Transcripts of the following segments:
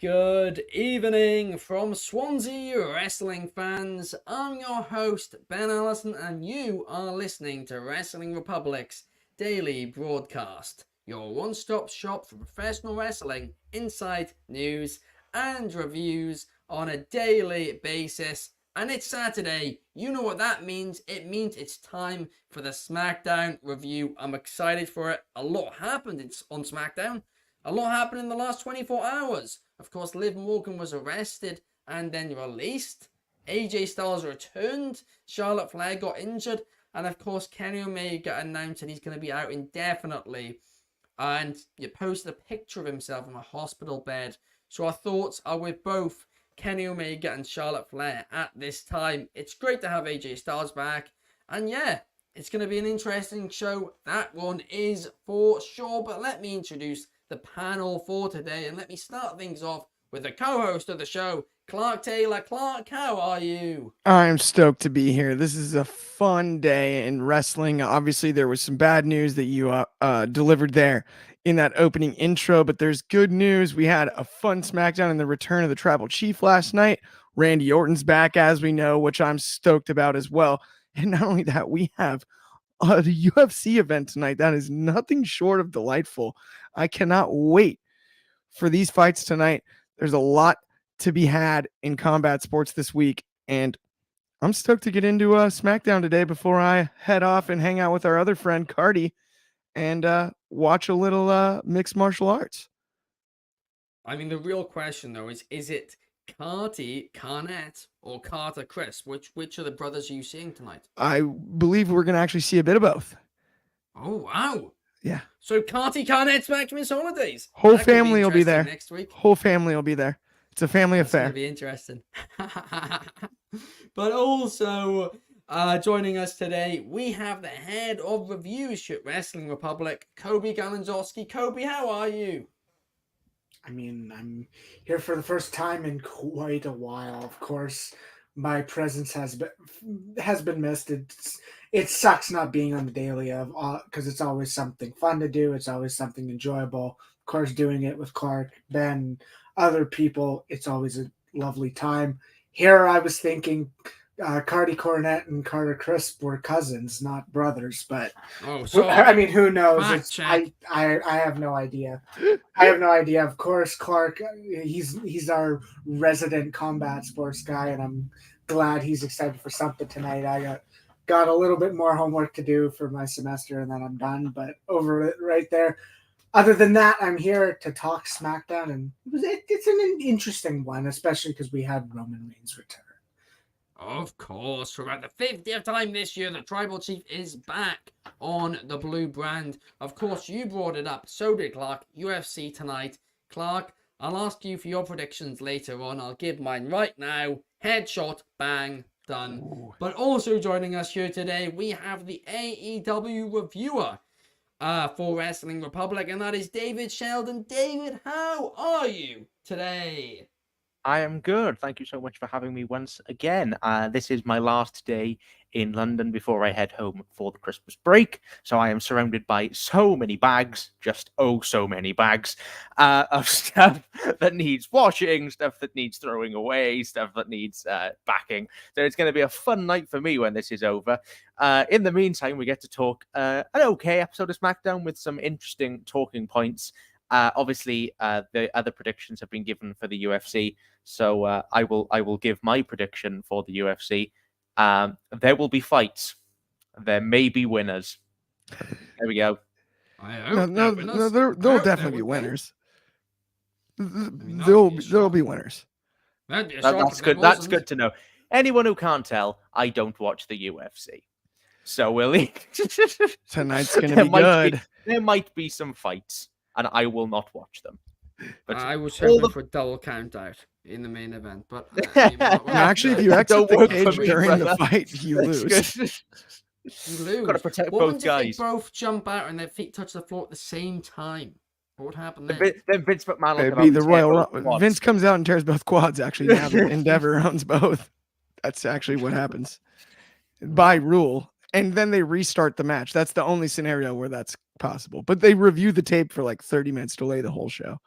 Good evening from Swansea wrestling fans. I'm your host, Ben Allison, and you are listening to Wrestling Republic's daily broadcast, your one-stop shop for professional wrestling, insight, news, and reviews on a daily basis. And it's Saturday. You know what that means. It means it's time for the SmackDown review. I'm excited for it. A lot happened on SmackDown. A lot happened in the last 24 hours. Of course, Liv Morgan was arrested and then released. AJ Styles returned. Charlotte Flair got injured. And of course, Kenny Omega announced that he's going to be out indefinitely. And he posted a picture of himself in a hospital bed. So our thoughts are with both Kenny Omega and Charlotte Flair at this time. It's great to have AJ Styles back. And yeah, it's going to be an interesting show. That one is for sure. But let me introduce the panel for today, and let me start things off with the co-host of the show, Clark Taylor. Clark, how are you? I'm stoked to be here. This is a fun day in wrestling. Obviously, there was some bad news that you delivered there in that opening intro, but there's good news. We had a fun SmackDown in the return of the Tribal Chief last night. Randy Orton's back, as we know, which I'm stoked about as well. And not only that, we have the UFC event tonight that is nothing short of delightful. I cannot wait for these fights tonight. There's a lot to be had in combat sports this week, and I'm stoked to get into SmackDown today before I head off and hang out with our other friend Cardi and watch a little mixed martial arts. I mean, the real question though is it Carty Carnett or Carter Chris? Which of the brothers are you seeing tonight? I believe we're going to actually see a bit of both. Oh, wow. Yeah. So Carty Carnett's back from his holidays. Whole family will be there next week. Whole family will be there. It's a family affair. It's going to be interesting. But also joining us today, we have the head of reviews at Wrestling Republic, Coby Galenzoski. Coby, how are you? I mean, I'm here for the first time in quite a while. Of course, my presence has been missed. It sucks not being on the daily because it's always something fun to do. It's always something enjoyable. Of course, doing it with Clark, Ben, other people, it's always a lovely time. Here, I was thinking Carty Cornett and Carter Crisp were cousins, not brothers. But I mean, who knows? I have no idea. I have no idea. Of course, Clark, he's our resident combat sports guy, and I'm glad he's excited for something tonight. I got a little bit more homework to do for my semester, and then I'm done. But over it right there. Other than that, I'm here to talk SmackDown, and it's an interesting one, especially because we had Roman Reigns return. Of course, for about the 50th time this year, the Tribal Chief is back on the blue brand. Of course, you brought it up, so did Clark. UFC tonight. Clark, I'll ask you for your predictions later on. I'll give mine right now. Headshot, bang, done. Ooh. But also joining us here today, we have the AEW reviewer for Wrestling Republic, and that is David Sheldon. David, how are you today? I am good. Thank you so much for having me once again. This is my last day in London before I head home for the Christmas break. So I am surrounded by so many bags, just so many bags of stuff that needs washing, stuff that needs throwing away, stuff that needs backing. So it's going to be a fun night for me when this is over. In the meantime, we get to talk an okay episode of SmackDown with some interesting talking points. Obviously, the other predictions have been given for the UFC, so I will give my prediction for the UFC. There will be fights. There may be winners. There we go. There'll definitely be winners. There'll be winners. That's good. That's good to know. Anyone who can't tell, I don't watch the UFC, so tonight's gonna be good. There might be some fights, and I will not watch them. But I was hoping for a double count out in the main event. But actually, if you exit the cage during the fight, you lose. You lose. Got to protect What both happens if they guys. both jump out and their feet touch the floor at the same time? What would happen then? Then Vince McMahon will It'd come be out the and tear Royal both quads. Vince comes out and tears both quads. Actually, now that Endeavor owns both, that's actually what happens by rule. And then they restart the match. That's the only scenario where that's possible. But they review the tape for like 30 minutes, delay the whole show.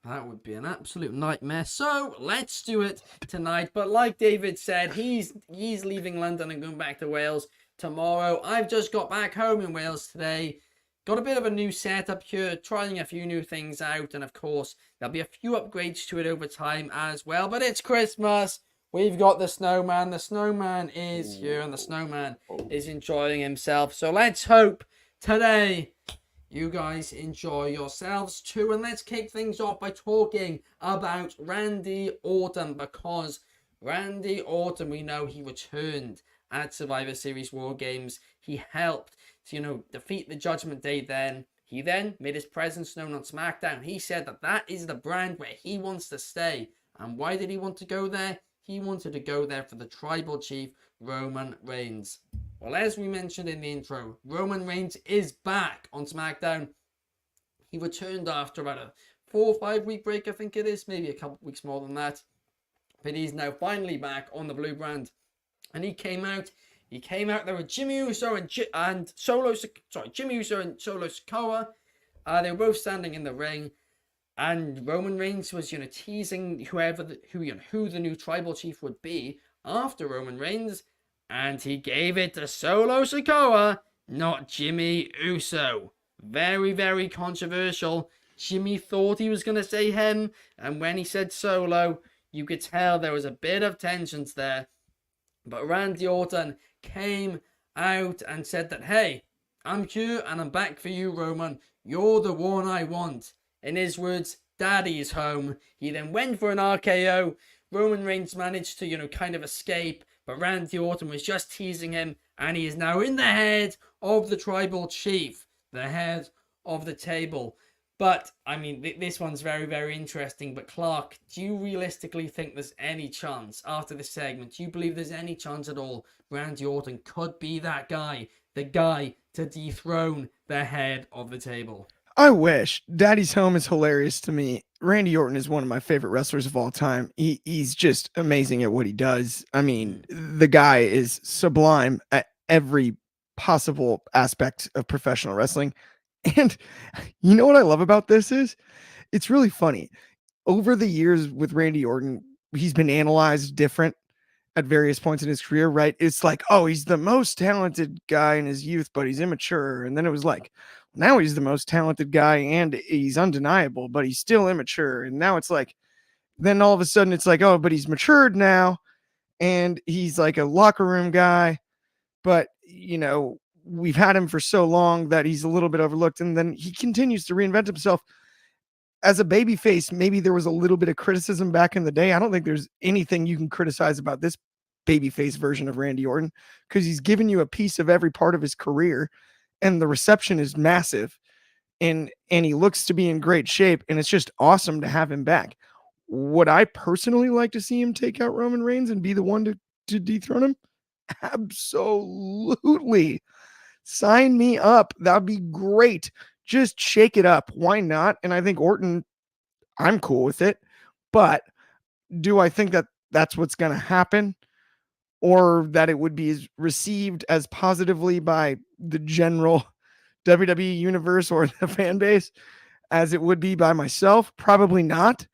That would be an absolute nightmare. So let's do it tonight. But like David said, he's leaving London and going back to Wales tomorrow. I've just got back home in Wales today. Got a bit of a new setup here, trying a few new things out. And of course, there'll be a few upgrades to it over time as well. But it's Christmas. We've got the snowman. The snowman is here and the snowman is enjoying himself. So let's hope today you guys enjoy yourselves too. And let's kick things off by talking about Randy Orton, because Randy Orton, we know he returned at Survivor Series War Games. He helped to, defeat the Judgment Day then. He then made his presence known on SmackDown. He said that is the brand where he wants to stay. And why did he want to go there? He wanted to go there for the tribal chief, Roman Reigns. Well, as we mentioned in the intro, Roman Reigns is back on SmackDown. He returned after about a 4 or 5 week break, I think it is, maybe a couple weeks more than that. But he's now finally back on the blue brand. And he came out there with Jimmy Uso and Solo Sikoa. They were both standing in the ring. And Roman Reigns was, teasing who the new tribal chief would be after Roman Reigns. And he gave it to Solo Sikoa, not Jimmy Uso. Very, very controversial. Jimmy thought he was going to say him. And when he said Solo, you could tell there was a bit of tensions there. But Randy Orton came out and said that, hey, I'm here and I'm back for you, Roman. You're the one I want. In his words, Daddy's home. He then went for an RKO. Roman Reigns managed to, kind of escape. But Randy Orton was just teasing him. And he is now in the head of the tribal chief. The head of the table. But, this one's very, very interesting. But Clark, do you realistically think there's any chance after this segment? Do you believe there's any chance at all Randy Orton could be that guy? The guy to dethrone the head of the table? I wish. Daddy's home is hilarious to me. Randy Orton is one of my favorite wrestlers of all time. He's just amazing at what he does. The guy is sublime at every possible aspect of professional wrestling. And you know what I love about this is it's really funny. Over the years with Randy Orton, he's been analyzed different at various points in his career, right? It's like, oh, he's the most talented guy in his youth, but he's immature. And then it was like, now he's the most talented guy and he's undeniable, but he's still immature. And now it's like, then all of a sudden it's like, oh, but he's matured now and he's like a locker room guy. But, we've had him for so long that he's a little bit overlooked. And then he continues to reinvent himself. As a babyface, maybe there was a little bit of criticism back in the day. I don't think there's anything you can criticize about this babyface version of Randy Orton because he's given you a piece of every part of his career and the reception is massive and he looks to be in great shape and it's just awesome to have him back. Would I personally like to see him take out Roman Reigns and be the one to dethrone him? Absolutely. Sign me up. That'd be great. Just shake it up. Why not? And I think Orton, I'm cool with it. But do I think that that's what's going to happen? Or that it would be received as positively by the general WWE universe or the fan base as it would be by myself? Probably not.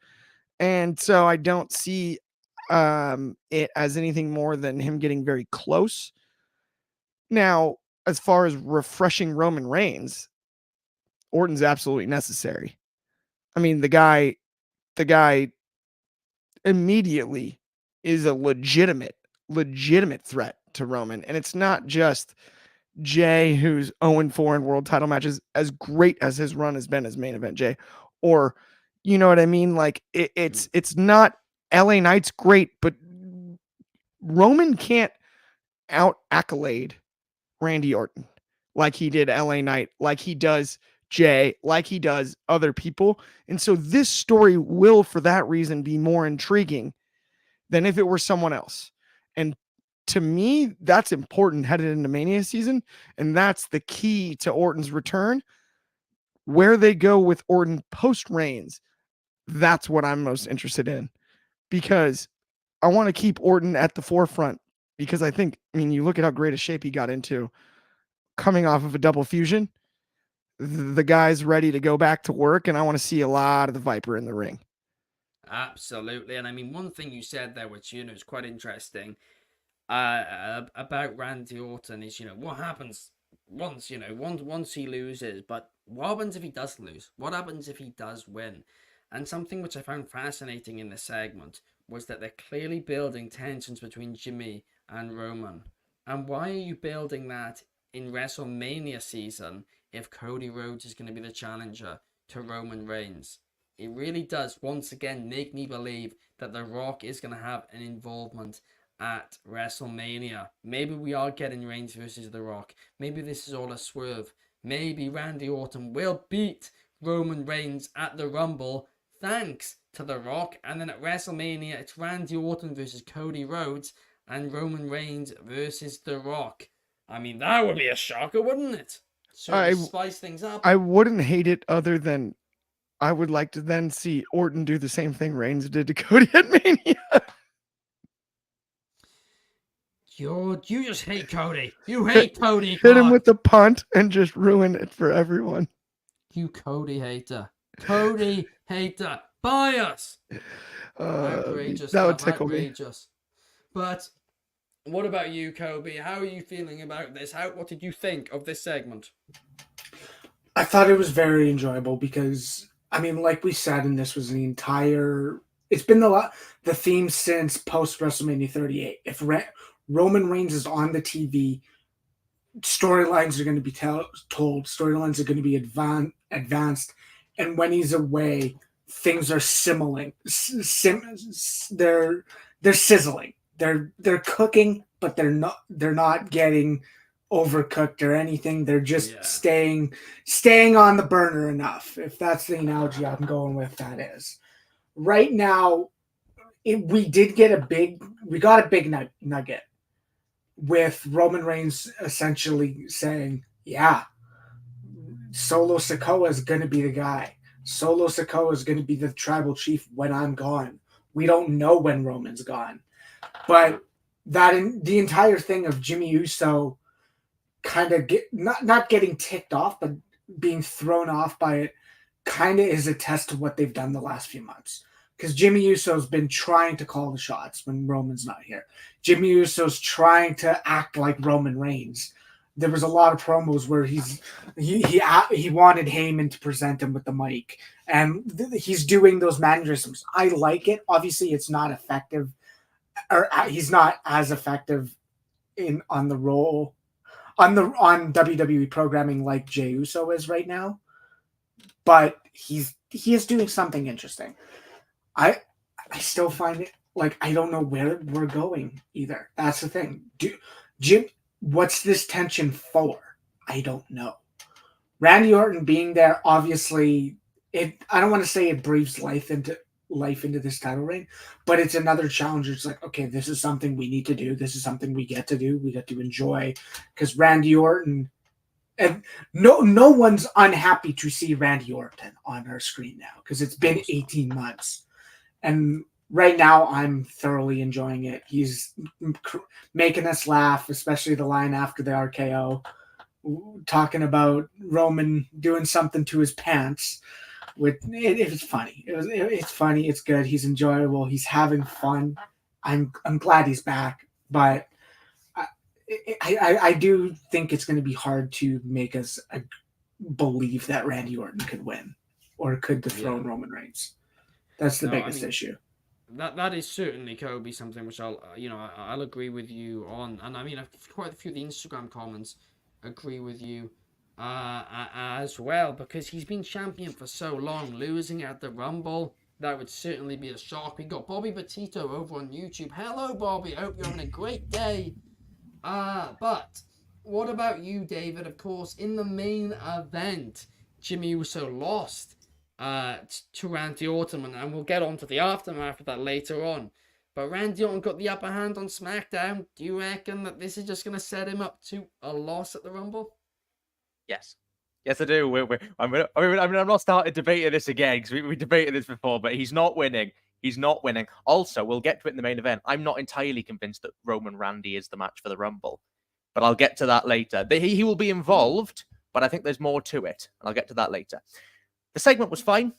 And so I don't see it as anything more than him getting very close. Now, as far as refreshing Roman Reigns, Orton's absolutely necessary. The guy immediately is a legitimate threat to Roman. And it's not just Jay, who's 0-4 in world title matches, as great as his run has been as main event Jay, or, you know what I mean? Like it's not LA Knight's great, but Roman can't out accolade Randy Orton like he did LA Knight, like he does Jay, like he does other people. And so this story will, for that reason, be more intriguing than if it were someone else. And to me, that's important headed into Mania season, and that's the key to Orton's return. Where they go with Orton post Reigns, that's what I'm most interested in, because I want to keep Orton at the forefront, because I mean, you look at how great a shape he got into coming off of a double fusion. The guy's ready to go back to work, and I want to see a lot of the Viper in the ring. Absolutely. And I mean, one thing you said there, which, is quite interesting, about Randy Orton is, what happens once he loses, but what happens if he does lose? What happens if he does win? And something which I found fascinating in this segment was that they're clearly building tensions between Jimmy and Roman. And why are you building that in WrestleMania season if Cody Rhodes is going to be the challenger to Roman Reigns? It really does once again make me believe that The Rock is going to have an involvement at WrestleMania. Maybe we are getting Reigns versus The Rock. Maybe this is all a swerve. Maybe Randy Orton will beat Roman Reigns at the Rumble thanks to The Rock. And then at WrestleMania, it's Randy Orton versus Cody Rhodes and Roman Reigns versus The Rock. I mean, that would be a shocker, wouldn't it? So spice things up. I wouldn't hate it, other than I would like to then see Orton do the same thing Reigns did to Cody at Mania. You just hate Cody. You hate Cody. Hit him with the punt and just ruin it for everyone. You Cody hater. Cody hater. Bias. Outrageous. That would tickle me. But what about you, Kobe? How are you feeling about this? What did you think of this segment? I thought it was very enjoyable because, I mean, like we said, and this was it's been the theme since post WrestleMania 38. If Roman Reigns is on the TV, storylines are going to be told, storylines are going to be advanced, and when he's away, things are simmering. They're sizzling. They're cooking, but they're not getting overcooked or anything. They're just staying on the burner enough. If that's the analogy I'm going with, that is. Right now, we got a big nugget with Roman Reigns essentially saying, yeah, Solo Sikoa is going to be the guy. Solo Sikoa is going to be the tribal chief when I'm gone. We don't know when Roman's gone. But the entire thing of Jimmy Uso kind of not getting ticked off, but being thrown off by it kind of is a test to what they've done the last few months. Because Jimmy Uso's been trying to call the shots when Roman's not here. Jimmy Uso's trying to act like Roman Reigns. There was a lot of promos where he wanted Heyman to present him with the mic, and he's doing those mannerisms. I like it. Obviously, it's not effective, or he's not as effective on WWE programming like Jey Uso is right now. But he is doing something interesting. I still find it like I don't know where we're going either. That's the thing. Jim, what's this tension for? I don't know. Randy Orton being there, obviously, I don't want to say it breathes life into this title reign, but it's another challenge. It's like, okay, this is something we need to do. This is something we get to do. We get to enjoy, because Randy Orton, and no one's unhappy to see Randy Orton on our screen now, because it's been 18 months. And right now, I'm thoroughly enjoying it. He's making us laugh, especially the line after the RKO, talking about Roman doing something to his pants. It was funny. It's funny. It's good. He's enjoyable. He's having fun. I'm glad he's back, but I do think it's going to be hard to make us believe that Randy Orton could win or could dethrone Roman Reigns. That's the biggest issue. That is certainly, Kobe, something which I'll agree with you on, and I mean quite a few of the Instagram comments agree with you as well, because he's been champion for so long. Losing at the Rumble, that would certainly be a shock. We got Bobby Batito over on YouTube. Hello, Bobby. I hope you're having a great day. But what about you, David? Of course, in the main event, Jimmy Uso lost to Randy Orton, and we'll get on to the aftermath of that later on. But Randy Orton got the upper hand on SmackDown. Do you reckon that this is just going to set him up to a loss at the Rumble? Yes. Yes, I do. I'm not starting debating this again because we debated this before, but he's not winning. He's not winning. Also, we'll get to it in the main event. I'm not entirely convinced that Roman Randy is the match for the Rumble, but I'll get to that later. He will be involved, but I think there's more to it, and I'll get to that later. The segment was fine.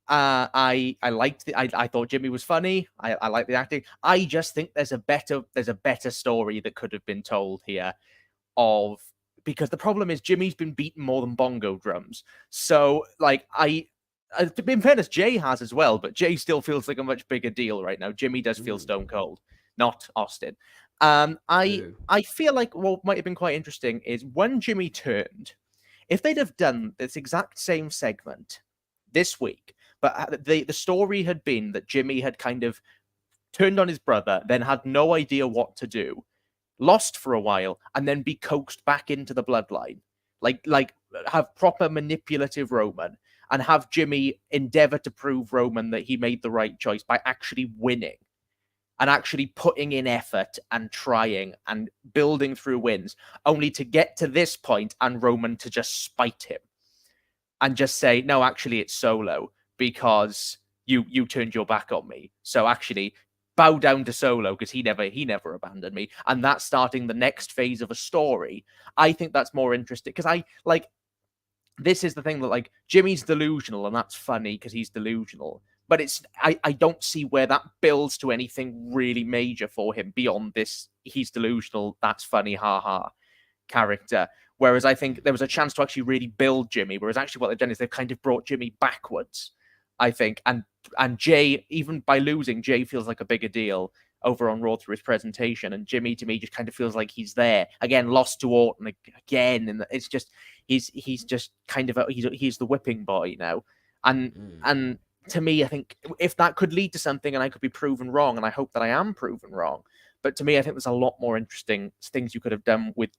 I liked I thought Jimmy was funny. I like the acting. I just think there's a better story that could have been told here because the problem is Jimmy's been beaten more than bongo drums. So like in fairness, Jay has as well, but Jay still feels like a much bigger deal right now. Jimmy does feel stone cold, not Austin. I feel like what might have been quite interesting is when Jimmy turned, if they'd have done this exact same segment this week, but the story had been that Jimmy had kind of turned on his brother, then had no idea what to do, lost for a while, and then be coaxed back into the bloodline. Like have proper manipulative Roman and have Jimmy endeavor to prove Roman that he made the right choice by actually winning and actually putting in effort and trying and building through wins, only to get to this point and Roman to just spite him and just say, no, actually it's Solo because you turned your back on me. So actually bow down to Solo because he never abandoned me. And that's starting the next phase of a story. I think that's more interesting because this is the thing that like Jimmy's delusional and that's funny because he's delusional. But I don't see where that builds to anything really major for him beyond this. He's delusional. That's funny. Ha ha. Character. Whereas I think there was a chance to actually really build Jimmy. Whereas actually what they've done is they've kind of brought Jimmy backwards, I think. And Jay, even by losing, Jay feels like a bigger deal over on Raw through his presentation. And Jimmy, to me, just kind of feels like he's there. Again, lost to Orton again. And it's just, he's just kind of, he's the whipping boy now. And to me, I think if that could lead to something and I could be proven wrong, and I hope that I am proven wrong, but to me, I think there's a lot more interesting things you could have done with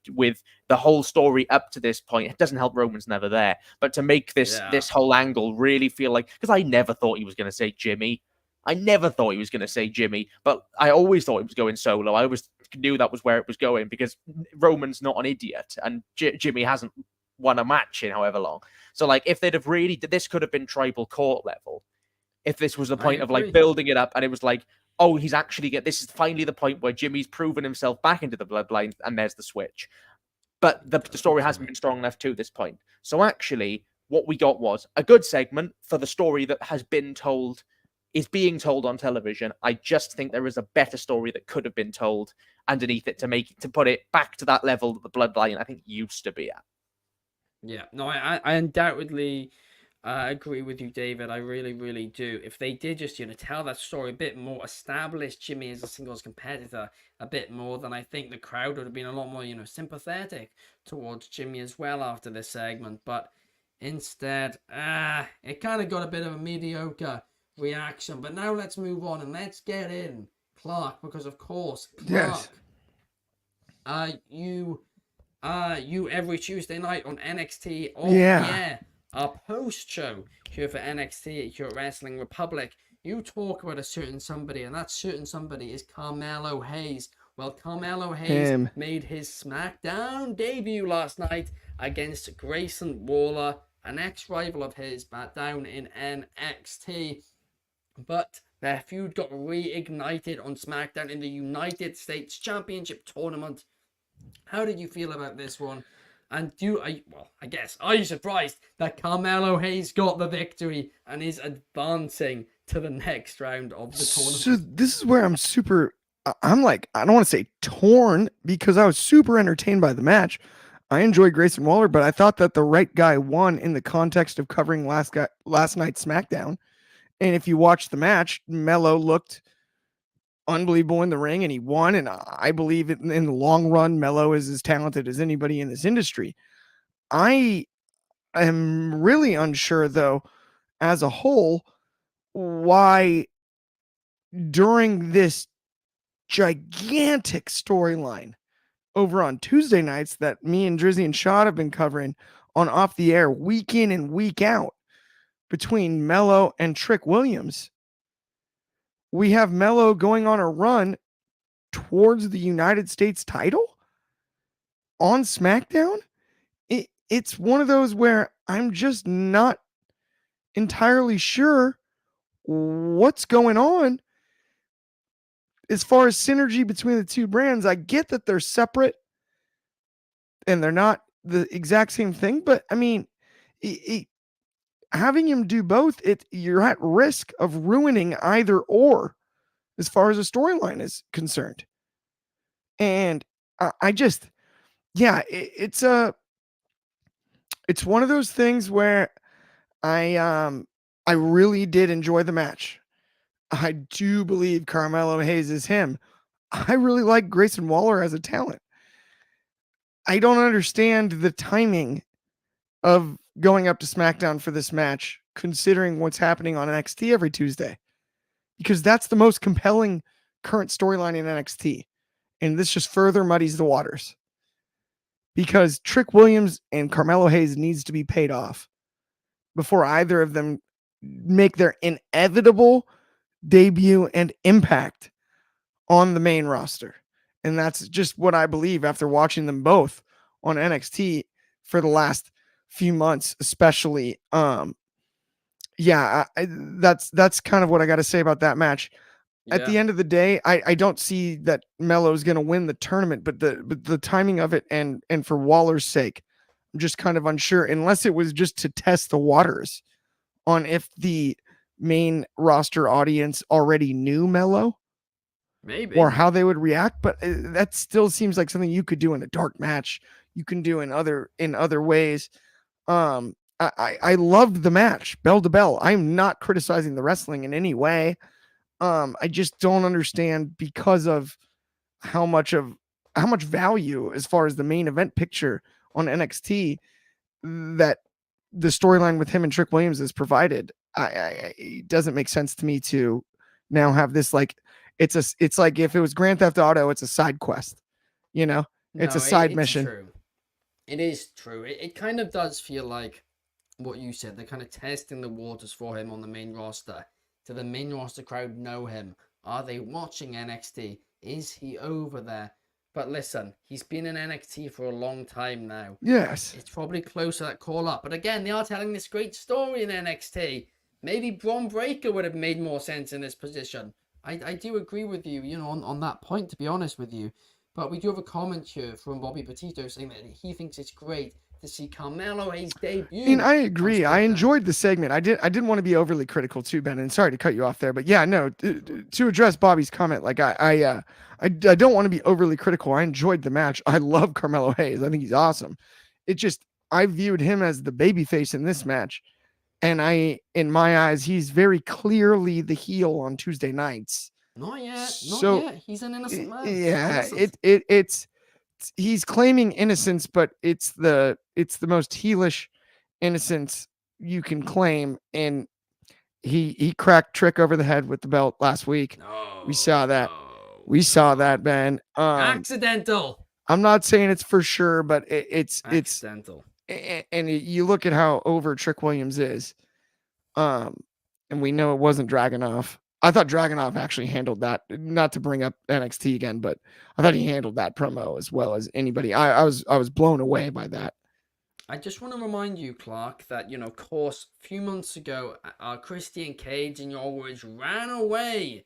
the whole story up to this point. It doesn't help Roman's never there, but to make this whole angle really feel like, because I never thought he was going to say Jimmy. I never thought he was going to say Jimmy, but I always thought he was going Solo. I always knew that was where it was going because Roman's not an idiot and Jimmy hasn't won a match in however long. So like if they'd have really, this could have been tribal court level. If this was the point of like building it up and it was like, oh, this is finally the point where Jimmy's proven himself back into the bloodline and there's the switch. But the story hasn't been strong enough to this point. So actually what we got was a good segment for the story that has been told, is being told on television. I just think there is a better story that could have been told underneath it to put it back to that level that the bloodline I think used to be at. Yeah, no, I undoubtedly agree with you, David. I really, really do. If they did just, tell that story a bit more, establish Jimmy as a singles competitor a bit more, then I think the crowd would have been a lot more, sympathetic towards Jimmy as well after this segment. But instead, it kind of got a bit of a mediocre reaction. But now let's move on and let's get in Clark, because of course, Clark, you every Tuesday night on NXT our post show here for NXT here at Wrestling Republic, you talk about a certain somebody, and that certain somebody is Carmelo Hayes. Well, Carmelo Hayes made his SmackDown debut last night against Grayson Waller, an ex-rival of his, back down in NXT. But their feud got reignited on SmackDown in the United States Championship Tournament. How did you feel about this one? And I guess, are you surprised that Carmelo Hayes got the victory and is advancing to the next round of the tournament? So this is where I'm like, I don't want to say torn, because I was super entertained by the match. I enjoyed Grayson Waller, but I thought that the right guy won in the context of covering last night's SmackDown. And if you watch the match, Melo looked unbelievable in the ring and he won. And I believe in the long run, Melo is as talented as anybody in this industry. I am really unsure, though, as a whole, why during this gigantic storyline over on Tuesday nights that me and Drizzy and Shad have been covering on Off the Air week in and week out between Melo and Trick Williams, we have Melo going on a run towards the United States title on SmackDown. It's one of those where I'm just not entirely sure what's going on as far as synergy between the two brands. I get that they're separate and they're not the exact same thing, but I mean, having him do both, you're at risk of ruining either or as far as a storyline is concerned. And I just, yeah, it's one of those things where I really did enjoy the match. I do believe Carmelo Hayes is him. I really like Grayson Waller as a talent. I don't understand the timing of going up to SmackDown for this match, considering what's happening on NXT every Tuesday, because that's the most compelling current storyline in NXT. And this just further muddies the waters, because Trick Williams and Carmelo Hayes needs to be paid off before either of them make their inevitable debut and impact on the main roster. And that's just what I believe after watching them both on NXT for the last few months, especially. That's kind of what I got to say about that match. At the end of the day, I don't see that Melo's going to win the tournament, but the timing of it and for Waller's sake, I'm just kind of unsure, unless it was just to test the waters on if the main roster audience already knew Melo, maybe, or how they would react. But that still seems like something you could do in a dark match. You can do in other ways. I loved the match, bell to bell. I'm not criticizing the wrestling in any way. I just don't understand, because of how much value as far as the main event picture on NXT that the storyline with him and Trick Williams has provided. It doesn't make sense to me to now have this, like, it's like if it was Grand Theft Auto, it's a side quest, it's a side mission. True. It is true. It kind of does feel like what you said. They're kind of testing the waters for him on the main roster. Do the main roster crowd know him? Are they watching NXT? Is he over there? But listen, he's been in NXT for a long time now. Yes. It's probably close to that call up. But again, they are telling this great story in NXT. Maybe Braun Breaker would have made more sense in this position. I do agree with you, on that point, to be honest with you. But we do have a comment here from Bobby Petito saying that he thinks it's great to see Carmelo Hayes debut. I mean, I agree. I enjoyed the segment. I didn't want to be overly critical too, Ben, and sorry to cut you off there, but yeah, no, to address Bobby's comment, like I don't want to be overly critical. I enjoyed the match. I love Carmelo Hayes. I think he's awesome. It just, I viewed him as the babyface in this match. And in my eyes, he's very clearly the heel on Tuesday nights. Not yet. He's an innocent man. Yeah, it's he's claiming innocence, but it's the most heelish innocence you can claim. And he cracked Trick over the head with the belt last week. We saw that. We saw that, Ben. Accidental. I'm not saying it's for sure, but it's accidental. And you look at how over Trick Williams is, and we know it wasn't Dragunov. I thought Dragunov actually handled that. Not to bring up NXT again, but I thought he handled that promo as well as anybody. I was blown away by that. I just want to remind you, Clark, that of course, a few months ago, Christian Cage, in your words, ran away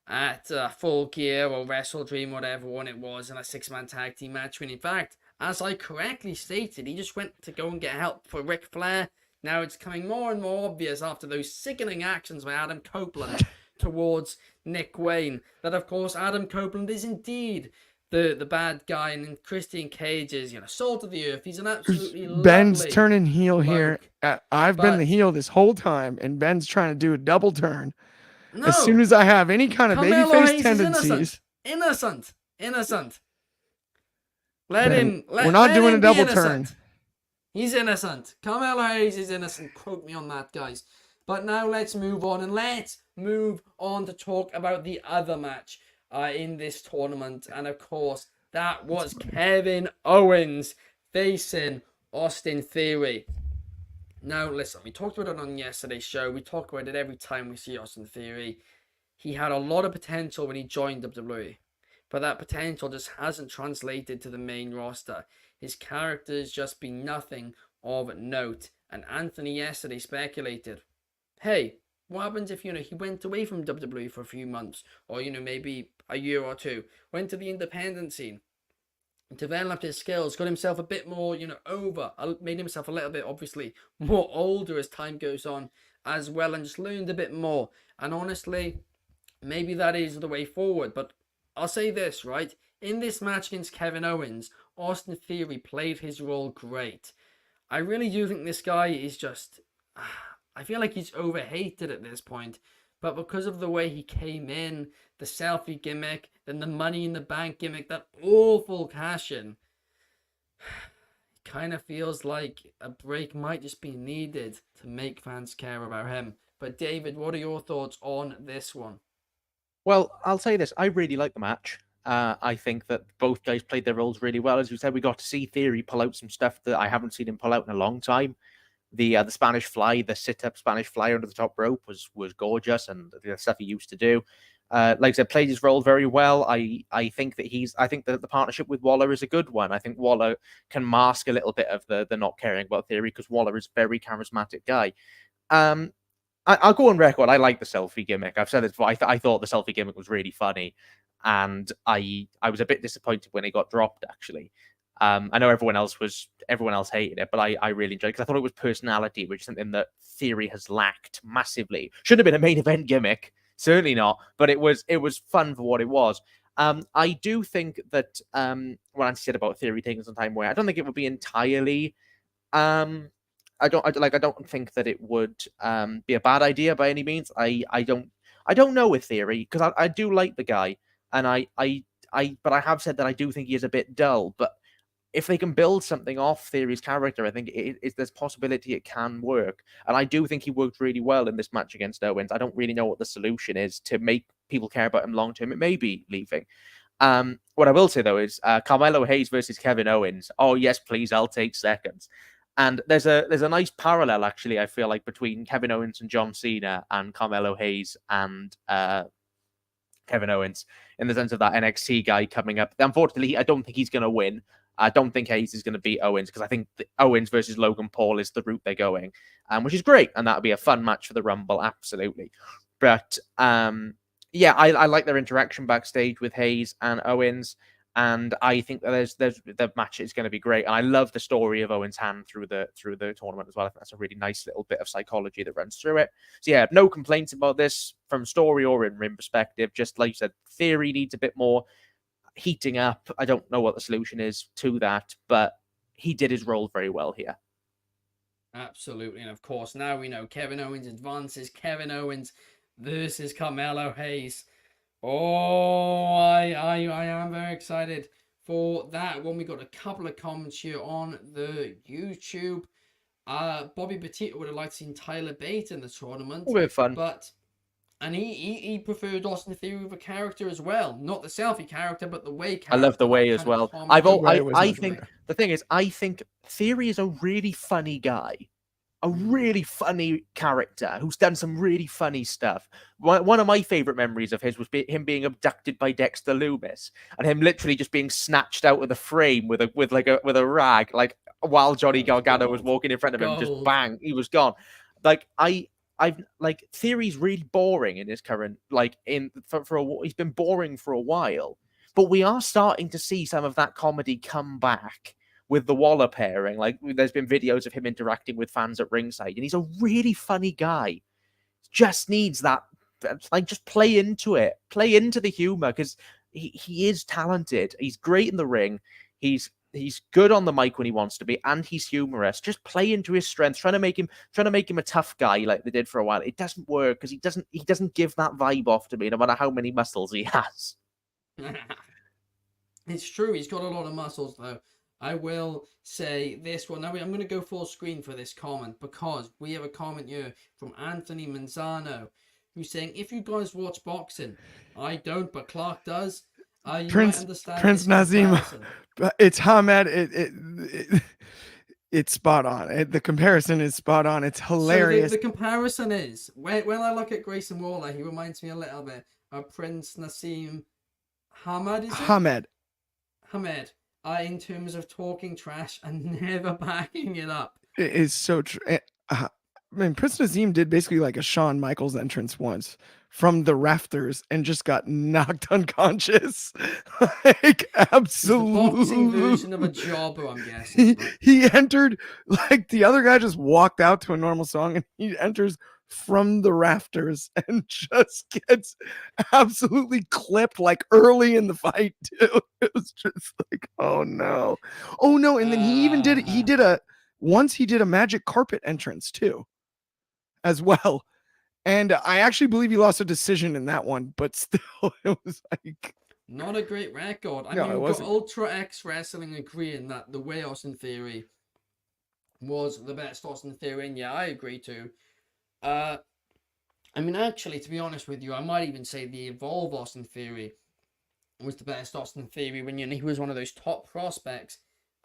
at Full Gear or Wrestle Dream, whatever one it was, in a 6-man tag team match. When in fact, as I correctly stated, he just went to go and get help for Ric Flair. Now it's becoming more and more obvious after those sickening actions by Adam Copeland towards Nick Wayne that, of course, Adam Copeland is indeed the bad guy, and Christian Cage is, salt of the earth. He's an absolutely Ben's turning heel bloke. Here. I've been the heel this whole time, and Ben's trying to do a double turn. No, as soon as I have any kind of babyface tendencies. Innocent. We're not doing a double turn. He's innocent. Carmelo Hayes is innocent. Quote me on that, guys. But now let's move on, and let's move on to talk about the other match in this tournament. And of course, that was Kevin Owens facing Austin Theory. Now, listen, we talked about it on yesterday's show. We talk about it every time we see Austin Theory. he had a lot of potential when he joined WWE, but that potential just hasn't translated to the main roster. His character's just been nothing of note. And Anthony yesterday speculated, hey, what happens if, he went away from WWE for a few months, or, maybe a year or two, went to the independent scene, developed his skills, got himself a bit more, made himself a little bit, obviously, more older as time goes on as well, and just learned a bit more. And honestly, maybe that is the way forward. But I'll say this, right? In this match against Kevin Owens, Austin Theory played his role great. I really do think this guy is just... I feel like he's overhated at this point. But because of the way he came in, the selfie gimmick, then the Money in the Bank gimmick, that awful cash-in, it kind of feels like a break might just be needed to make fans care about him. But David, what are your thoughts on this one? Well, I'll say this. I really like the match. I think that both guys played their roles really well. As you said, we got to see Theory pull out some stuff that I haven't seen him pull out in a long time. The Spanish Fly, the sit-up Spanish Fly under the top rope was gorgeous, and the stuff he used to do. Like I said, played his role very well. I think that the partnership with Waller is a good one. I think Waller can mask a little bit of the not caring about Theory, because Waller is a very charismatic guy. I'll go on record. I like the selfie gimmick. I've said this before. I thought the selfie gimmick was really funny, and I was a bit disappointed when it got dropped, actually. I know everyone else hated it, but I really enjoyed it because I thought it was personality, which is something that Theory has lacked massively. Shouldn't have been a main event gimmick, certainly not, but it was fun for what it was. I do think that what Andy said about Theory taking some time away, I don't think it would be entirely. I don't think that it would be a bad idea by any means. I don't know with Theory, because I do like the guy, and but I have said that I do think he is a bit dull. But if they can build something off Theory's character, I think there's possibility it can work. And I do think he worked really well in this match against Owens. I don't really know what the solution is to make people care about him long term. It may be leaving. What I will say, though, is Carmelo Hayes versus Kevin Owens. Oh, yes, please, I'll take seconds. And there's a nice parallel, actually, I feel like, between Kevin Owens and John Cena and Carmelo Hayes and Kevin Owens, in the sense of that NXT guy coming up. Unfortunately, I don't think he's going to win. I don't think Hayes is going to beat Owens, because I think Owens versus Logan Paul is the route they're going, which is great. And that'll be a fun match for the Rumble, absolutely. But yeah, I like their interaction backstage with Hayes and Owens. And I think that there's the match is going to be great. And I love the story of Owens' hand through the tournament as well. I think that's a really nice little bit of psychology that runs through it. So yeah, no complaints about this from story or in ring perspective. Just like you said, Theory needs a bit more heating up. I don't know what the solution is to that, but he did his role very well here. Absolutely. And of course, now we know Kevin Owens advances. Kevin Owens versus Carmelo Hayes. Oh, I am very excited for that one. We got a couple of comments here on the YouTube. Bobby Petito would have liked to see Tyler Bate in the tournament. A bit of fun. And he preferred Austin Theory with a character as well. Not the selfie character, but the way character. I love the way as well. I think the thing is, I think Theory is a really funny guy. A really funny character who's done some really funny stuff. One of my favorite memories of his was him being abducted by Dexter Lumis and him literally just being snatched out of the frame with a rag, like while Johnny Gargano was walking in front of him, just bang, he was gone. Like Theory's really boring in his current he's been boring for a while, but we are starting to see some of that comedy come back with the Waller pairing. Like, there's been videos of him interacting with fans at ringside, and he's a really funny guy. Just needs that, just play into it, play into the humor, because he is talented. He's great in the ring. He's good on the mic when he wants to be, and he's humorous. Just play into his strengths, trying to make him a tough guy like they did for a while. It doesn't work, because he doesn't give that vibe off to me, no matter how many muscles he has. It's true. He's got a lot of muscles, though. I will say this one. Now, I'm going to go full screen for this comment, because we have a comment here from Anthony Manzano, who's saying, if you guys watch boxing, I don't, but Clark does. You Prince might understand Nazim, it's Hamed. It's spot on. The comparison is spot on. It's hilarious. So the comparison is when I look at Grayson Waller, he reminds me a little bit of Prince Nassim Hamed. Is it? Hamed. In terms of talking trash and never backing it up. It is so true. I mean, Prince Nazim did basically like a Shawn Michaels entrance once from the rafters and just got knocked unconscious. Like, absolutely. The boxing version of a jobber, I'm guessing. He entered, like, the other guy just walked out to a normal song and he enters from the rafters and just gets absolutely clipped, like, early in the fight, too. It was just like, oh no. And then he even did once he did a magic carpet entrance too, as well. And I actually believe he lost a decision in that one, but still, it was like... Not a great record. I No, mean, it we've wasn't. got Ultra X Wrestling agreeing that the way Austin Theory was the best Austin Theory, and yeah, I agree too. I mean, actually, to be honest with you, I might even say the Evolve Austin Theory was the best Austin Theory when he was one of those top prospects.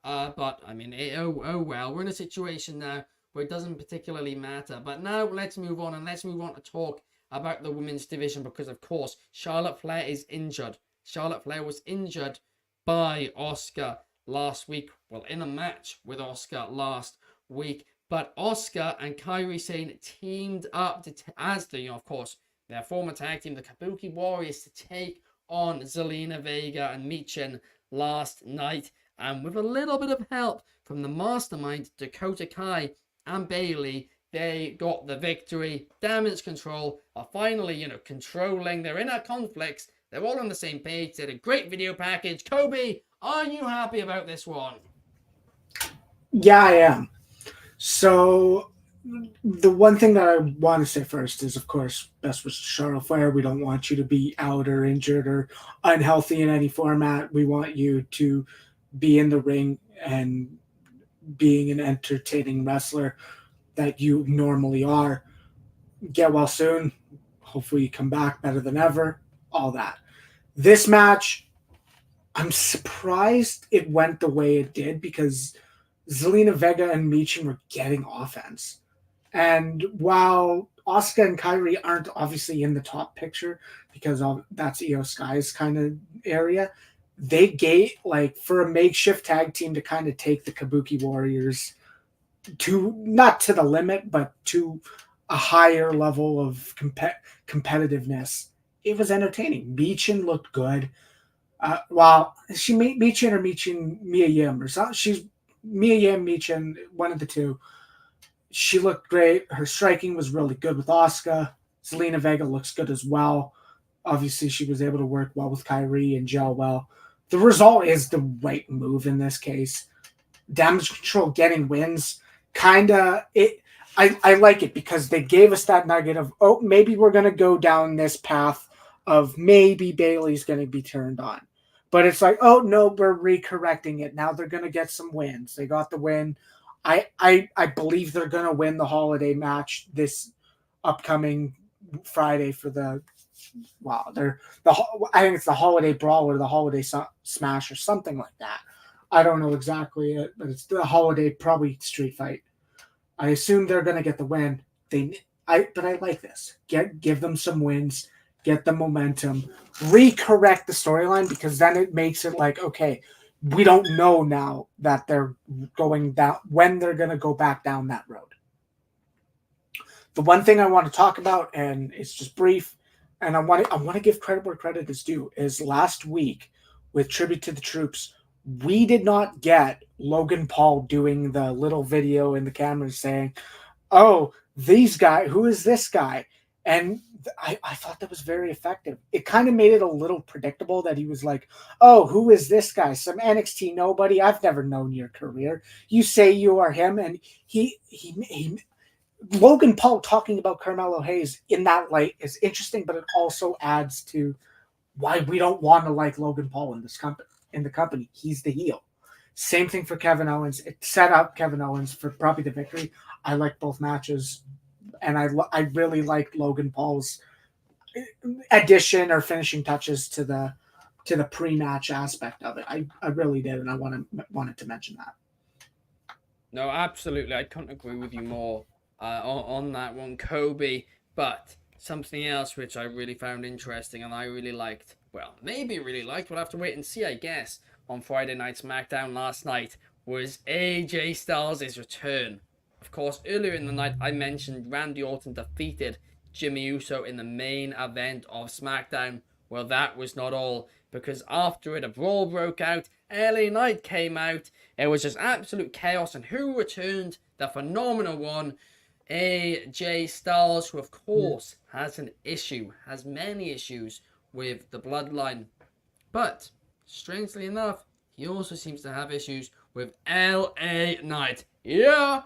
But I mean, oh well, we're in a situation now where it doesn't particularly matter. But now let's move on, and let's move on to talk about the women's division, because of course Charlotte Flair is injured. Charlotte Flair was injured by Asuka last week. Well, in a match with Asuka last week. But Asuka and Kairi Sane teamed up as of course, their former tag team, the Kabuki Warriors, to take on Zelina Vega and Michin last night. And with a little bit of help from the mastermind, Dakota Kai and Bayley, they got the victory. Damage Control are finally, controlling their inner conflicts. They're all on the same page. They had a great video package. Kobe, are you happy about this one? Yeah, I am. So the one thing that I want to say first is, of course, best wishes to Charlotte Flair. We don't want you to be out or injured or unhealthy in any format. We want you to be in the ring and being an entertaining wrestler that you normally are. Get well soon. Hopefully you come back better than ever. All that. This match, I'm surprised it went the way it did, because Zelina Vega and Michin were getting offense. And while Asuka and Kairi aren't obviously in the top picture, because that's Io Sky's kind of area, they gave, for a makeshift tag team to kind of take the Kabuki Warriors to, not to the limit, but to a higher level of competitiveness. It was entertaining. Michin looked good. Michin or Mia Yim or something. She's Mia Yim, Michin, one of the two. She looked great. Her striking was really good with Asuka. Zelina Vega looks good as well. Obviously, she was able to work well with Kairi and gel well. The result is the right move in this case. Damage Control getting wins. I like it, because they gave us that nugget of, maybe we're going to go down this path of maybe Bayley's going to be turned on. But it's like, oh, no, we're recorrecting it. Now they're going to get some wins. They got the win. I believe they're going to win the holiday match this upcoming Friday for I think it's the Holiday Brawl or the Holiday Smash or something like that. I don't know exactly it, but it's the Holiday, probably Street Fight. I assume they're going to get the win. But I like this. Give them some wins. Get the momentum. Recorrect the storyline, because then it makes it like, okay, we don't know now that they're going down, when they're going to go back down that road. The one thing I want to talk about, and it's just brief, and I want to give credit where credit is due, is last week with Tribute to the Troops, we did not get Logan Paul doing the little video in the camera saying, oh, who is this guy? And I thought that was very effective. It kind of made it a little predictable that he was like, oh, who is this guy? Some NXT nobody. I've never known your career. You say you are him. And he Logan Paul talking about Carmelo Hayes in that light is interesting, but it also adds to why we don't want to like Logan Paul in the company. He's the heel. Same thing for Kevin Owens. It set up Kevin Owens for probably the victory. I like both matches, and I really liked Logan Paul's addition or finishing touches to the pre-match aspect of it. I really did, and I wanted to mention that. No, absolutely. I couldn't agree with you more on that one, Kobe. But something else which I really found interesting and I really liked, well, maybe really liked, we'll have to wait and see, I guess, on Friday Night SmackDown last night, was AJ Styles' return. Of course, earlier in the night, I mentioned Randy Orton defeated Jimmy Uso in the main event of SmackDown. Well, that was not all, because after it, a brawl broke out. LA Knight came out. It was just absolute chaos. And who returned? The phenomenal one, AJ Styles, who of course has many issues with the bloodline. But, strangely enough, he also seems to have issues with LA Knight. Yeah!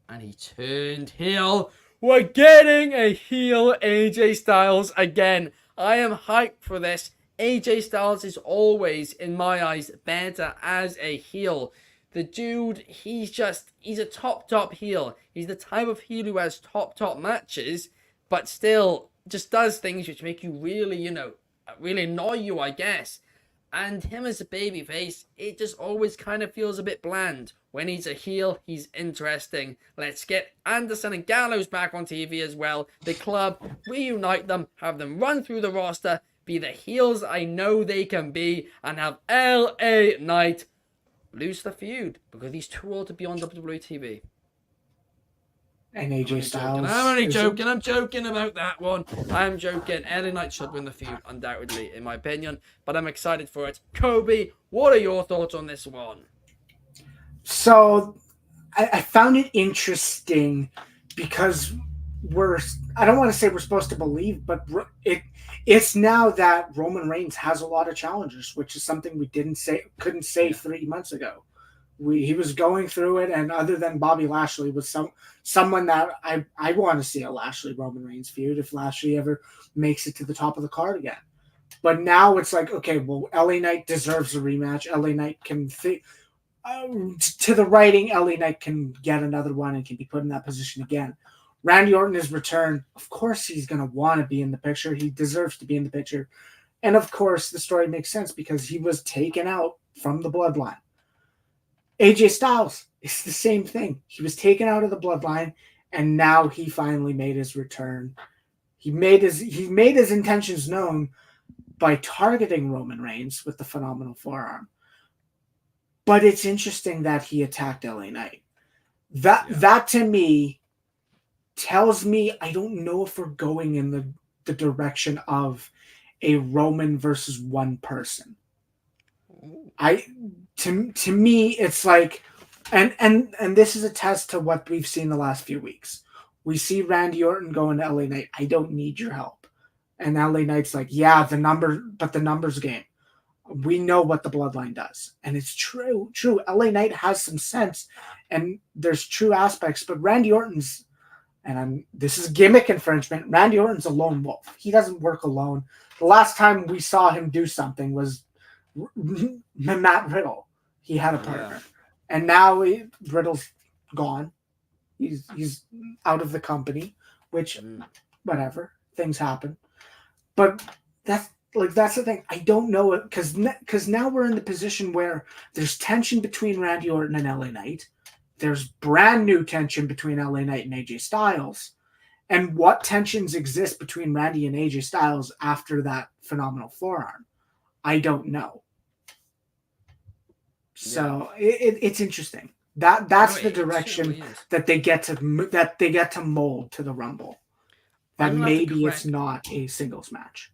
And he turned heel. We're getting a heel AJ Styles again. I am hyped for this. AJ Styles is always, in my eyes, better as a heel. The dude, he's a top heel. He's the type of heel who has top matches, but still just does things which make you really, really annoy you, I guess. And him as a babyface, it just always kind of feels a bit bland. When he's a heel, he's interesting. Let's get Anderson and Gallows back on TV as well. The club, reunite them, have them run through the roster, be the heels I know they can be, and have LA Knight lose the feud because he's too old to be on WWE TV. And AJ Styles. I'm only joking. I'm joking about that one. I'm joking. LA Knight should win the feud, undoubtedly, in my opinion. But I'm excited for it. Kobe, what are your thoughts on this one? So, I found it interesting because I don't want to say we're supposed to believe, but it's now that Roman Reigns has a lot of challengers, which is something we couldn't say 3 months ago. He was going through it, and other than Bobby Lashley, was someone that I want to see a Lashley Roman Reigns feud if Lashley ever makes it to the top of the card again. But now it's like, okay, well, LA Knight deserves a rematch. LA Knight can to the writing, LA Knight can get another one and can be put in that position again. Randy Orton is returned. Of course, he's going to want to be in the picture. He deserves to be in the picture. And of course, the story makes sense because he was taken out from the bloodline. AJ Styles, it's the same thing. He was taken out of the bloodline, and now he finally made his return. He made his intentions known by targeting Roman Reigns with the phenomenal forearm. But it's interesting that he attacked LA Knight. That to me tells me I don't know if we're going in the direction of a Roman versus one person. To me, it's like, and this is a test to what we've seen the last few weeks. We see Randy Orton going to LA Knight. I don't need your help. And LA Knight's like, yeah, the numbers game. We know what the bloodline does. And it's true. LA Knight has some sense and there's true aspects, but Randy Orton's, this is gimmick infringement. Randy Orton's a lone wolf. He doesn't work alone. The last time we saw him do something was Matt Riddle. He had a partner. And now Riddle's gone. He's out of the company, which, whatever, things happen. But that's the thing. I don't know it because now we're in the position where there's tension between Randy Orton and LA Knight. There's brand new tension between LA Knight and AJ Styles. And what tensions exist between Randy and AJ Styles after that phenomenal forearm? I don't know. So it's interesting. That's the direction that they get to mold to the Rumble. That maybe it's not a singles match.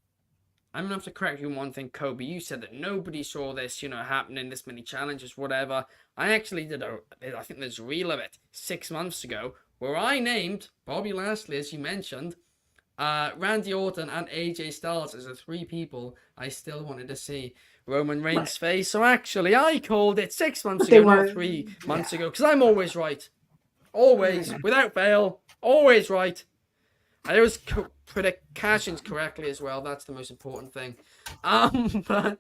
I'm gonna have to correct you on one thing, Kobe. You said that nobody saw this, happening, this many challenges, whatever. I actually did I think there's a reel of it 6 months ago where I named Bobby Lashley, as you mentioned, Randy Orton and AJ Styles as the three people I still wanted to see Roman Reigns face. So actually, I called it 6 months ago, not 3 months ago, because I'm always right. Always, without fail, always right. I always predict cash-ins correctly as well. That's the most important thing. But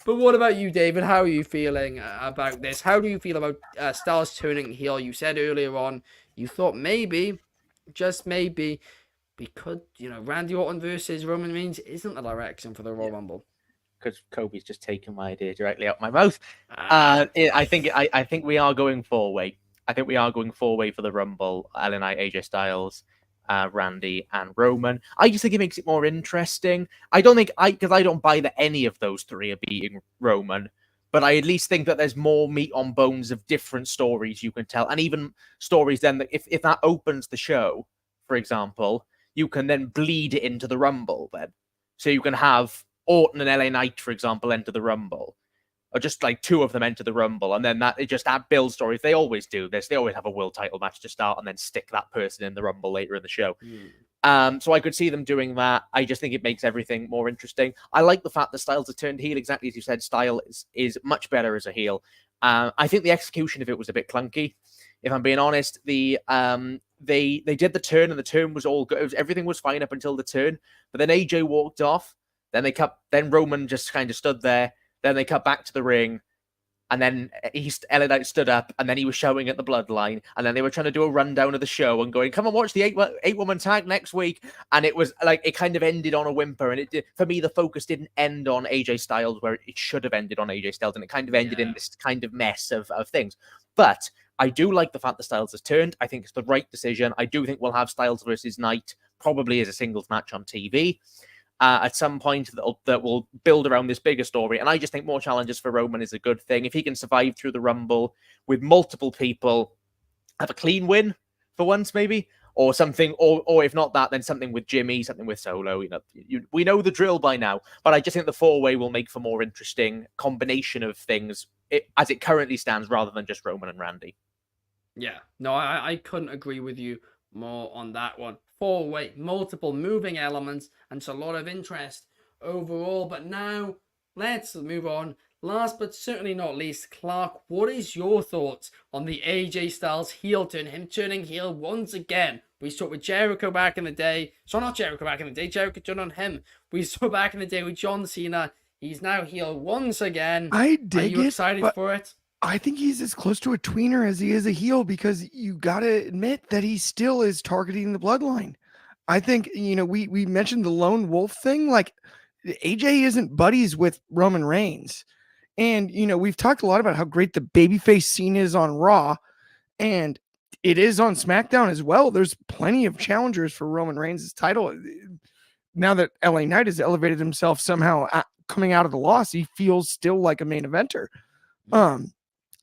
what about you, David? How are you feeling about this? How do you feel about Styles turning heel? You said earlier on you thought maybe, just maybe, because Randy Orton versus Roman Reigns isn't the direction for the Royal Rumble. Because Kobe's just taken my idea directly out my mouth. I think we are going 4-way. I think we are going 4-way for the Rumble. LA Knight, AJ Styles, Randy, and Roman. I just think it makes it more interesting. I don't think because I don't buy that any of those three are beating Roman, but I at least think that there's more meat on bones of different stories you can tell, and even stories then that if that opens the show, for example, you can then bleed it into the Rumble then. So you can have Orton and LA Knight, for example, enter the Rumble, or just like two of them enter the Rumble, and then that builds stories. They always do this. They always have a world title match to start, and then stick that person in the Rumble later in the show. So I could see them doing that. I just think it makes everything more interesting. I like the fact that Styles has turned heel, exactly as you said. Styles is much better as a heel. I think the execution of it was a bit clunky, if I'm being honest. They did the turn, and the turn was all good. Everything was fine up until the turn, but then AJ walked off. Then Roman just kind of stood there. Then they cut back to the ring, and then LA Knight stood up, and then he was shouting at the Bloodline, and then they were trying to do a rundown of the show and going, "Come and watch the eight-woman tag next week." And it was like it kind of ended on a whimper, and for me, the focus didn't end on AJ Styles where it should have ended on AJ Styles, and it kind of ended in this kind of mess of things. But I do like the fact that Styles has turned. I think it's the right decision. I do think we'll have Styles versus Knight probably as a singles match on TV. At some point that will build around this bigger story. And I just think more challenges for Roman is a good thing. If he can survive through the Rumble with multiple people, have a clean win for once, maybe, or something, or if not that, then something with Jimmy, something with Solo. We know the drill by now, but I just think the 4-way will make for more interesting combination of things as it currently stands, rather than just Roman and Randy. Yeah, no, I couldn't agree with you more on that one. 4-way, multiple moving elements, and a lot of interest overall. But now, let's move on. Last but certainly not least, Clark, what is your thoughts on the AJ Styles heel turn, him turning heel once again? We saw it with Jericho back in the day. So not Jericho back in the day, Jericho turned on him. We saw back in the day with John Cena. He's now heel once again. I dig it. Are you excited for it? I think he's as close to a tweener as he is a heel, because you got to admit that he still is targeting the Bloodline. I think, we mentioned the lone wolf thing. Like, AJ isn't buddies with Roman Reigns. And, we've talked a lot about how great the babyface scene is on Raw, and it is on SmackDown as well. There's plenty of challengers for Roman Reigns' title. Now that LA Knight has elevated himself somehow coming out of the loss, he feels still like a main eventer.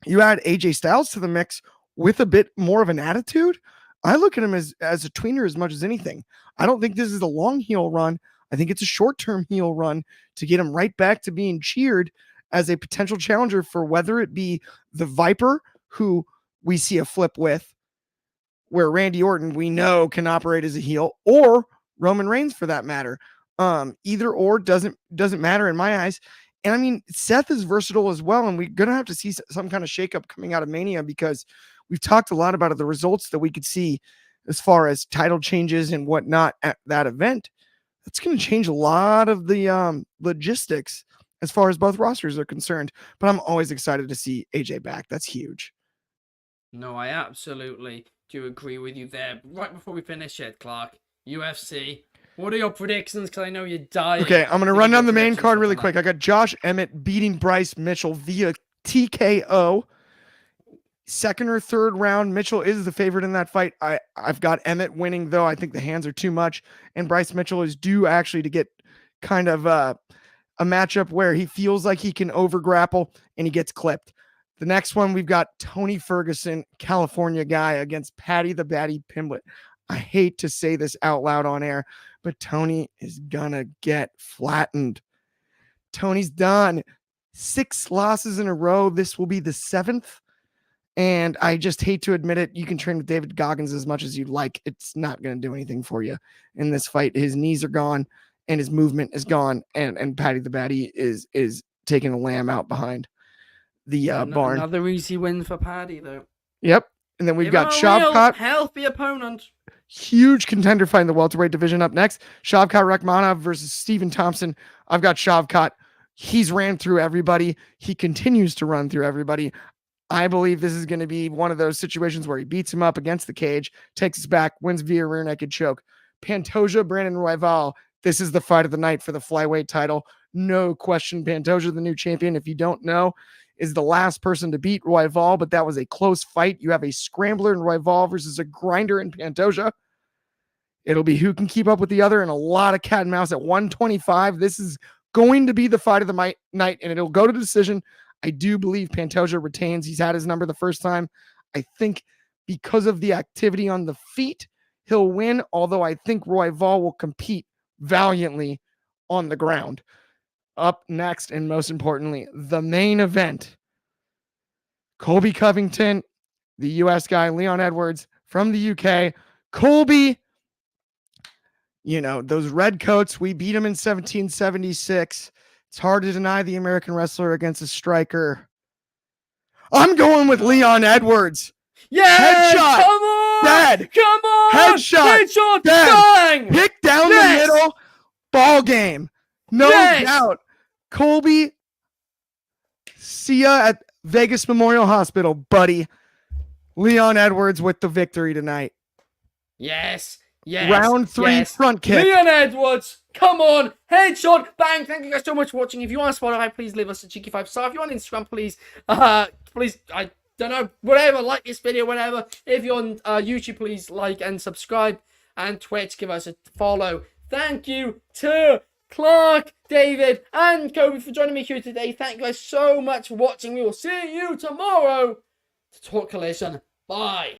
You add AJ Styles to the mix with a bit more of an attitude. I look at him as a tweener as much as anything. I don't think this is a long heel run. I think it's a short-term heel run to get him right back to being cheered as a potential challenger for whether it be the Viper, who we see a flip with, where Randy Orton we know can operate as a heel, or Roman Reigns for that matter. Either or doesn't matter in my eyes. And I mean, Seth is versatile as well, and we're going to have to see some kind of shakeup coming out of Mania, because we've talked a lot about the results that we could see as far as title changes and whatnot at that event. That's going to change a lot of the logistics as far as both rosters are concerned. But I'm always excited to see AJ back. That's huge. No, I absolutely do agree with you there. Right before we finish it, Clark, UFC, what are your predictions? Because I know you're dying. Okay, I'm going to run down the main card really quick. I got Josh Emmett beating Bryce Mitchell via TKO. Second or third round, Mitchell is the favorite in that fight. I've got Emmett winning, though. I think the hands are too much, and Bryce Mitchell is due actually to get kind of a matchup where he feels like he can over grapple and he gets clipped. The next one, we've got Tony Ferguson, California guy, against Patty the Batty Pimblett. I hate to say this out loud on air, but Tony is gonna get flattened. Tony's done 6 losses in a row. This will be the 7th. And I just hate to admit it. You can train with David Goggins as much as you'd like. It's not going to do anything for you in this fight. His knees are gone and his movement is gone. And Patty the Batty is taking a lamb out behind the barn. Another easy win for Patty, though. Yep. And then we've got Shavkat. Healthy opponent. Huge contender fight in the welterweight division up next. Shavkat Rakhmonov versus Stephen Thompson. I've got Shavkat. He's ran through everybody. He continues to run through everybody. I believe this is going to be one of those situations where he beats him up against the cage, takes us back, wins via rear naked choke. Pantoja, Brandon Royval. This is the fight of the night for the flyweight title. No question. Pantoja, the new champion. If you don't know, is the last person to beat Royval, but that was a close fight. You have a scrambler in Royval versus a grinder in Pantoja. It'll be who can keep up with the other, and a lot of cat and mouse at 125. This is going to be the fight of the night, and it'll go to decision. I do believe Pantoja retains. He's had his number the first time. I think because of the activity on the feet, he'll win, although I think Royval will compete valiantly on the ground. Up next, and most importantly, the main event. Colby Covington, the U.S. guy, Leon Edwards from the U.K. Colby, you know, those red coats, we beat him in 1776. It's hard to deny the American wrestler against a striker. I'm going with Leon Edwards. Yeah, Headshot. come on, Dead. come on, Headshot. Dead. bang, Pick down Yes. the middle. Ball game. No Yes. doubt. Colby, see ya at Vegas Memorial Hospital, buddy. Leon Edwards with the victory tonight. Yes, yes, Round 3 yes. front kick. Leon Edwards, come on, headshot, bang. Thank you guys so much for watching. If you want to Spotify, please leave us a cheeky 5-star. If you're on Instagram, please, I don't know, whatever, like this video, whatever. If you're on YouTube, please like and subscribe. And Twitch, give us a follow. Thank you to Clark, David, and Kobe for joining me here today. Thank you guys so much for watching. We will see you tomorrow to talk Collision. Bye.